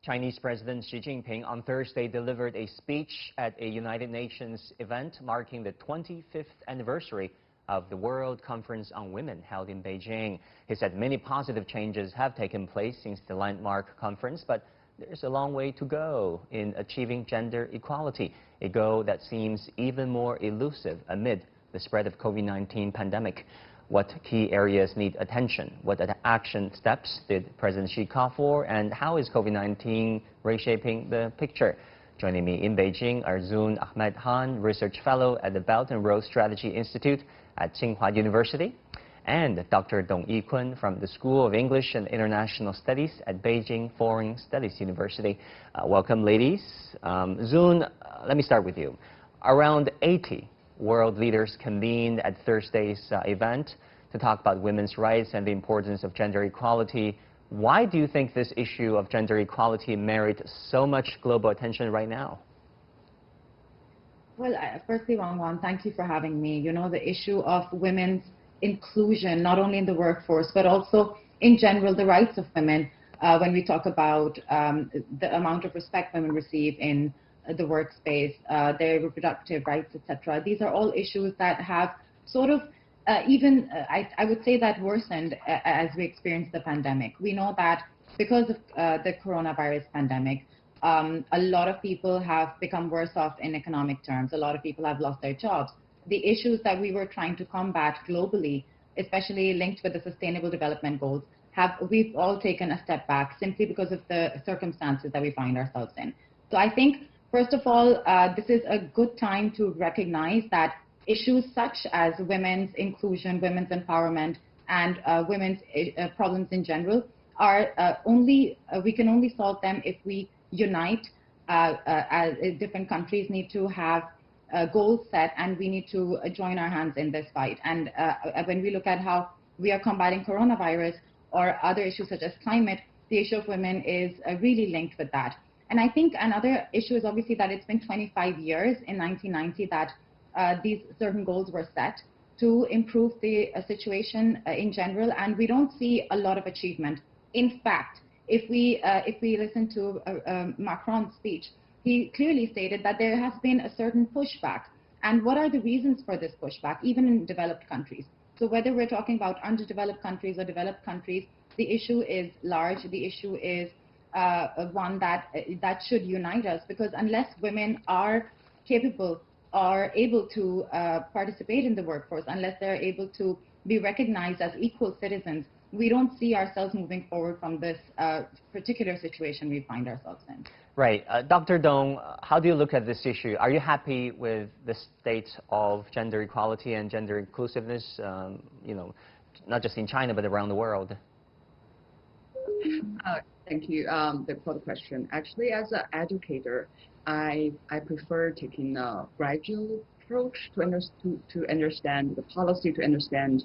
Chinese President Xi Jinping on Thursday delivered a speech at a United Nations event marking the 25th anniversary of the World Conference on Women held in Beijing. He said many positive changes have taken place since the landmark conference, but there's a long way to go in achieving gender equality, a goal that seems even more elusive amid the spread of COVID-19 pandemic. What key areas need attention? What action steps did President Xi call for? And how is COVID-19 reshaping the picture? Joining me in Beijing are Zoon Ahmed, Research Fellow at the Belt and Road Strategy Institute at Tsinghua University, and Dr. Dong Yikun from the School of English and International Studies at Beijing Foreign Studies University. Welcome, ladies. Zoon, let me start with you. Around 80 world leaders convened at Thursday's event to talk about women's rights and the importance of gender equality. Why do you think this issue of gender equality merits so much global attention right now? Well, firstly, Wang, thank you for having me. You know, the issue of women's inclusion, not only in the workforce, but also in general, the rights of women, when we talk about the amount of respect women receive in the workspace, their reproductive rights, etc. These are all issues that have sort of I would say that worsened as we experienced the pandemic. We know that because of the coronavirus pandemic, a lot of people have become worse off in economic terms. A lot of people have lost their jobs. The issues that we were trying to combat globally, especially linked with the Sustainable Development Goals, we've all taken a step back simply because of the circumstances that we find ourselves in. So I think, first of all, this is a good time to recognize that issues such as women's inclusion, women's empowerment, and women's problems in general are we can only solve them if we unite. Different countries need to have goals set, and we need to join our hands in this fight. And when we look at how we are combating coronavirus or other issues such as climate, the issue of women is really linked with that. And I think another issue is obviously that it's been 25 years in 1990 that these certain goals were set to improve the situation in general, and we don't see a lot of achievement. In fact, if we listen to Macron's speech, he clearly stated that there has been a certain pushback. And what are the reasons for this pushback, even in developed countries? So whether we're talking about underdeveloped countries or developed countries, the issue is large. The issue is one that should unite us, because unless women are capable, are able to participate in the workforce, unless they're able to be recognized as equal citizens, we don't see ourselves moving forward from this particular situation we find ourselves in. Right. Dr. Dong, how do you look at this issue? Are you happy with the state of gender equality and gender inclusiveness, you know, not just in China, but around the world? Thank you for the question. Actually, as an educator, I prefer taking a gradual approach to understand the policy, to understand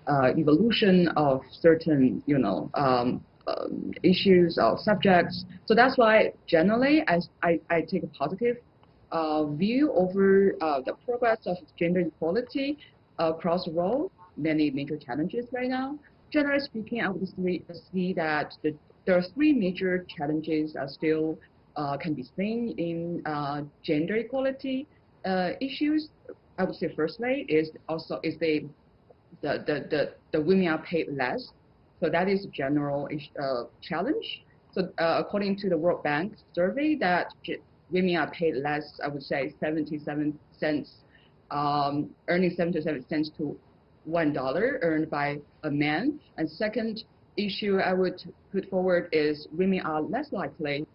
evolution of certain, issues or subjects. So that's why generally I take a positive view over the progress of gender equality across the world. Many major challenges right now. Generally speaking, I would see that there are three major challenges that still can be seen in gender equality issues. I would say firstly is the women are paid less. So that is a general challenge. So according to the World Bank survey, that women are paid less, I would say 77 cents, earning 77 cents to $1 earned by a man. And second issue I would put forward is women are less likely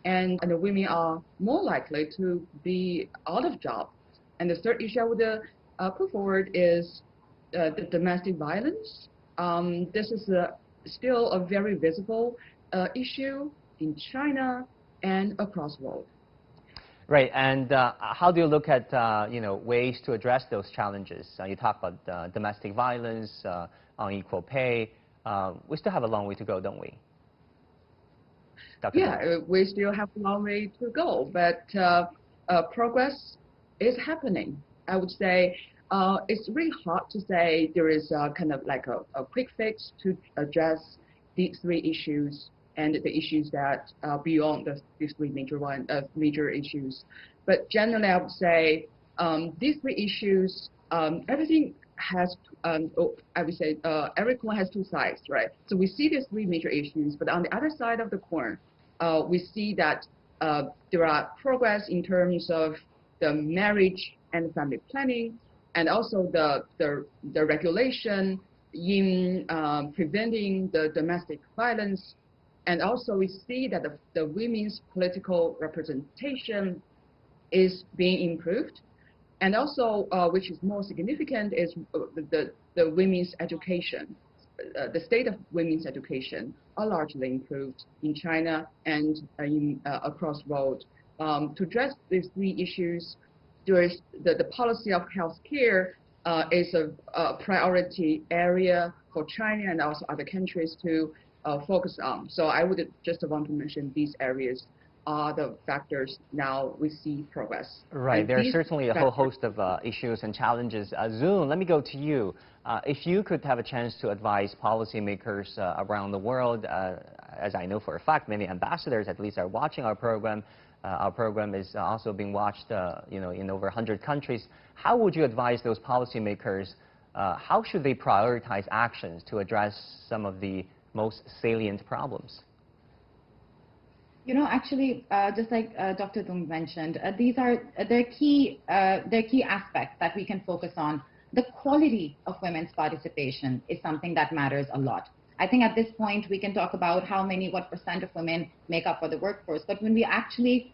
and the women are more likely to be out of job. And the third issue I would put forward is the domestic violence. This is still a very visible issue in China and across the world. Right, and how do you look at ways to address those challenges? You talk about domestic violence, unequal pay. We still have a long way to go, don't we? Dr. Yeah, we still have a long way to go, but progress is happening. I would say it's really hard to say there is kind of like a quick fix to address these three issues and the issues that beyond these three major issues. But generally, I would say these three issues, everything has, I would say, every coin has two sides, right? So we see these three major issues, but on the other side of the coin, we see that there are progress in terms of the marriage and family planning, and also the regulation in preventing the domestic violence. And also we see that the women's political representation is being improved. And also, which is more significant, is the women's education. The state of women's education are largely improved in China and across the world. To address these three issues, the policy of healthcare is a priority area for China and also other countries to focus on. So I would just want to mention these areas are the factors now we see progress. Right, there are certainly a whole host of issues and challenges. Zoon, let me go to you. If you could have a chance to advise policymakers around the world, as I know for a fact, many ambassadors at least are watching our program. Our program is also being watched, in over 100 countries. How would you advise those policymakers? How should they prioritize actions to address some of the most salient problems? Actually, just like Dr. Dung mentioned, they're key aspects that we can focus on. The quality of women's participation is something that matters a lot. I think at this point we can talk about what percent of women make up for the workforce, but when we actually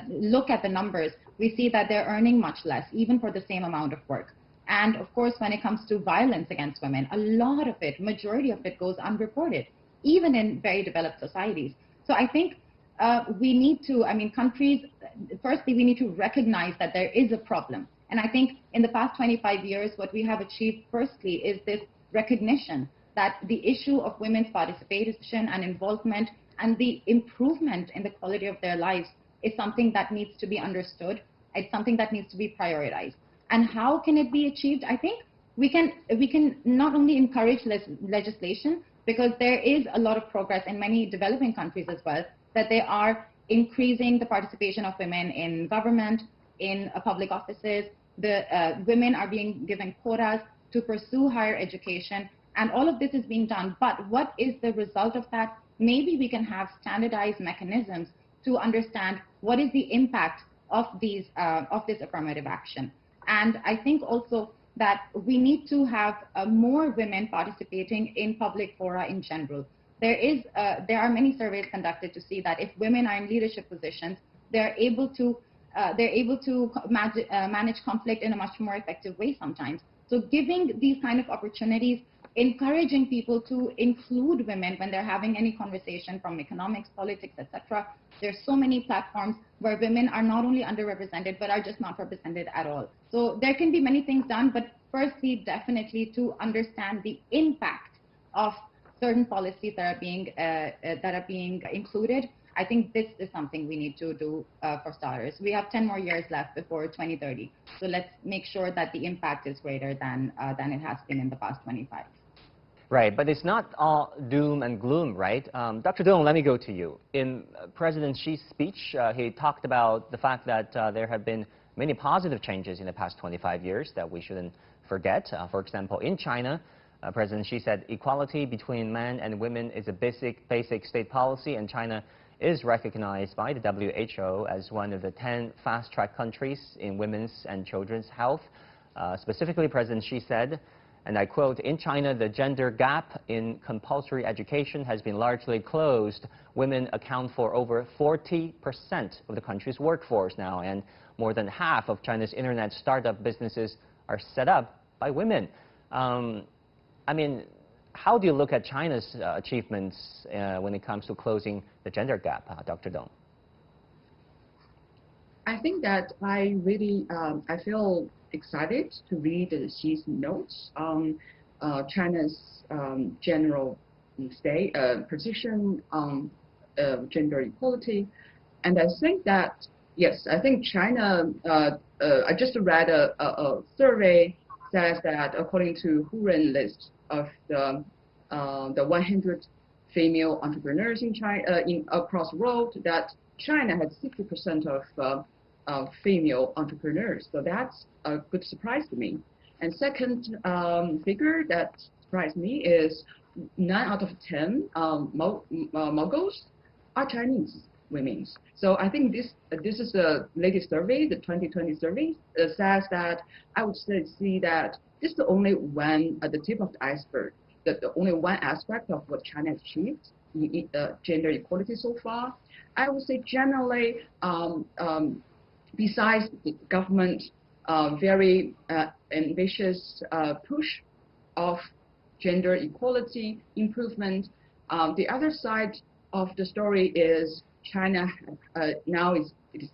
look at the numbers, we see that they're earning much less, even for the same amount of work. And of course, when it comes to violence against women, a lot of it, majority of it, goes unreported, even in very developed societies. So I think we need to, countries, firstly, we need to recognize that there is a problem. And I think in the past 25 years, what we have achieved, firstly, is this recognition that the issue of women's participation and involvement and the improvement in the quality of their lives is something that needs to be understood. It's something that needs to be prioritized. And how can it be achieved? I think we can not only encourage legislation, because there is a lot of progress in many developing countries as well, that they are increasing the participation of women in government, in public offices. The women are being given quotas to pursue higher education, and all of this is being done. But what is the result of that? Maybe we can have standardized mechanisms to understand what is the impact of this affirmative action. And I think also that we need to have more women participating in public fora in general. There are many surveys conducted to see that if women are in leadership positions, they're able to manage conflict in a much more effective way sometimes. So giving these kind of opportunities, encouraging people to include women when they're having any conversation, from economics, politics, etc. There's so many platforms where women are not only underrepresented, but are just not represented at all. So there can be many things done, but firstly, definitely to understand the impact of certain policies that are being included. I think this is something we need to do for starters. We have 10 more years left before 2030. So let's make sure that the impact is greater than it has been in the past 25. Right, but it's not all doom and gloom, right? Dr. Dong, let me go to you. In President Xi's speech, he talked about the fact that there have been many positive changes in the past 25 years that we shouldn't forget. For example, in China, President Xi said equality between men and women is a basic state policy, and China is recognized by the WHO as one of the 10 fast-track countries in women's and children's health. Specifically, President Xi said, and I quote, "In China, the gender gap in compulsory education has been largely closed. Women account for over 40% of the country's workforce now, and more than half of China's internet startup businesses are set up by women." How do you look at China's achievements when it comes to closing the gender gap, Dr. Dong? I think that I really, I feel excited to read Xi's notes on China's general position on gender equality. And I think that, yes, I think China, I just read a survey says that according to Huren list of the 150 female entrepreneurs in China, across the world, that China has 60% of female entrepreneurs. So that's a good surprise to me. And second figure that surprised me is 9 out of 10 moguls are Chinese women. So I think this is the latest survey, the 2020 survey, says that I would see that this is the only one at the tip of the iceberg, the only one aspect of what China has achieved in gender equality so far. I would say generally, besides the government very ambitious push of gender equality improvement, the other side of the story is China now it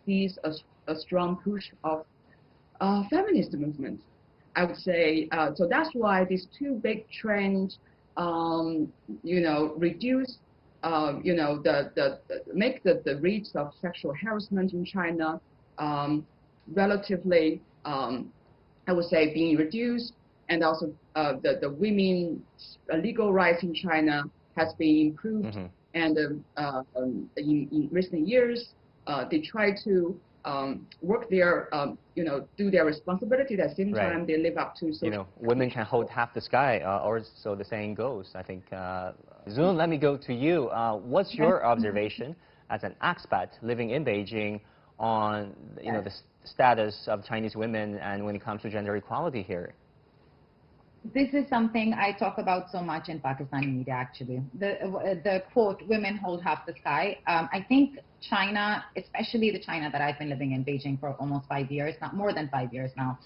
sees a strong push of feminist movement. I would say so. That's why these two big trends, reduce, make the rates of sexual harassment in China relatively, I would say, being reduced, and also the women's legal rights in China has been improved. Mm-hmm. And in recent years, they try to work their, do their responsibility. At the same time, right. They live up to. Women can hold half the sky, or so the saying goes. I think. Zoon, let me go to you. What's your observation as an expat living in Beijing on, the status of Chinese women and when it comes to gender equality here? This is something I talk about so much in Pakistani media, actually. The quote, women hold half the sky. I think China, especially the China that I've been living in Beijing for almost 5 years, not more than 5 years now,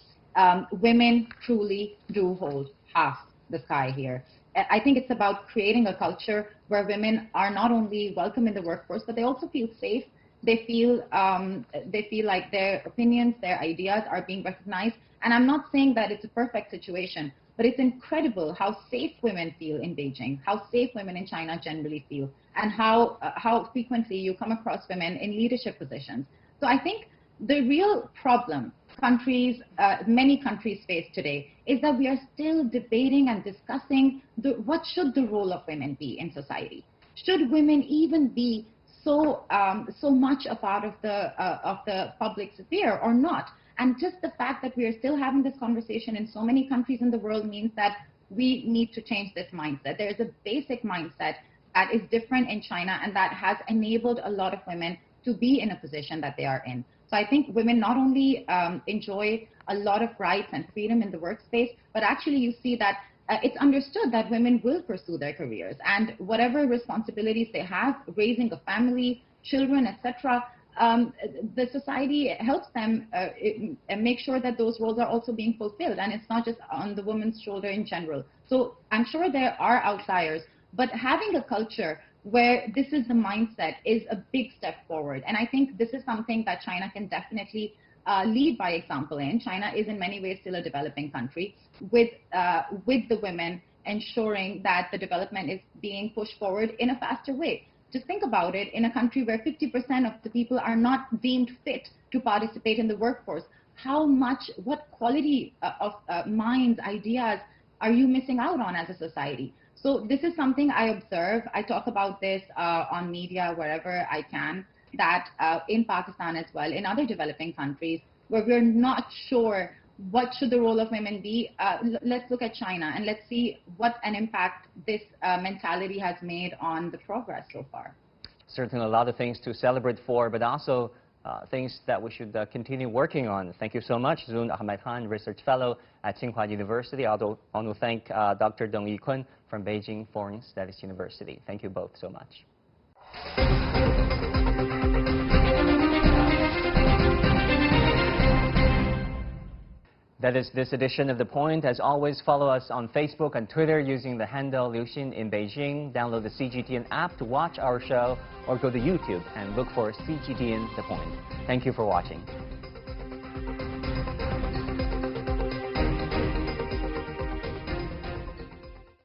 women truly do hold half the sky here. I think it's about creating a culture where women are not only welcome in the workforce, but they also feel safe. They feel like their opinions, their ideas are being recognized. And I'm not saying that it's a perfect situation, but it's incredible how safe women feel in Beijing, how safe women in China generally feel, and how frequently you come across women in leadership positions. So I think the real problem many countries face today is that we are still debating and discussing what should the role of women be in society. Should women even be so much a part of the public sphere or not? And just the fact that we are still having this conversation in so many countries in the world means that we need to change this mindset. There's a basic mindset that is different in China and that has enabled a lot of women to be in a position that they are in. So I think women not only enjoy a lot of rights and freedom in the workspace, but actually you see that it's understood that women will pursue their careers, and whatever responsibilities they have, raising a family, children, etc., the society helps them make sure that those roles are also being fulfilled, and it's not just on the woman's shoulder in general. So I'm sure there are outliers, but having a culture where this is the mindset is a big step forward. And I think this is something that China can definitely lead by example in. China is in many ways still a developing country, with the women ensuring that the development is being pushed forward in a faster way. Just think about it, in a country where 50% of the people are not deemed fit to participate in the workforce, what quality of minds, ideas are you missing out on as a society? So this is something I observe. I talk about this on media wherever I can, that in Pakistan as well, in other developing countries, where we're not sure what should the role of women be. Let's look at China and let's see what an impact this mentality has made on the progress so far. Certainly a lot of things to celebrate for, but also things that we should continue working on. Thank you so much, Zoon Ahmed, Research Fellow at Tsinghua University. I also want to thank Dr. Yikun from Beijing Foreign Studies University. Thank you both so much. That is this edition of The Point. As always, follow us on Facebook and Twitter using the handle Liuxin in Beijing. Download the CGTN app to watch our show, or go to YouTube and look for CGTN The Point. Thank you for watching.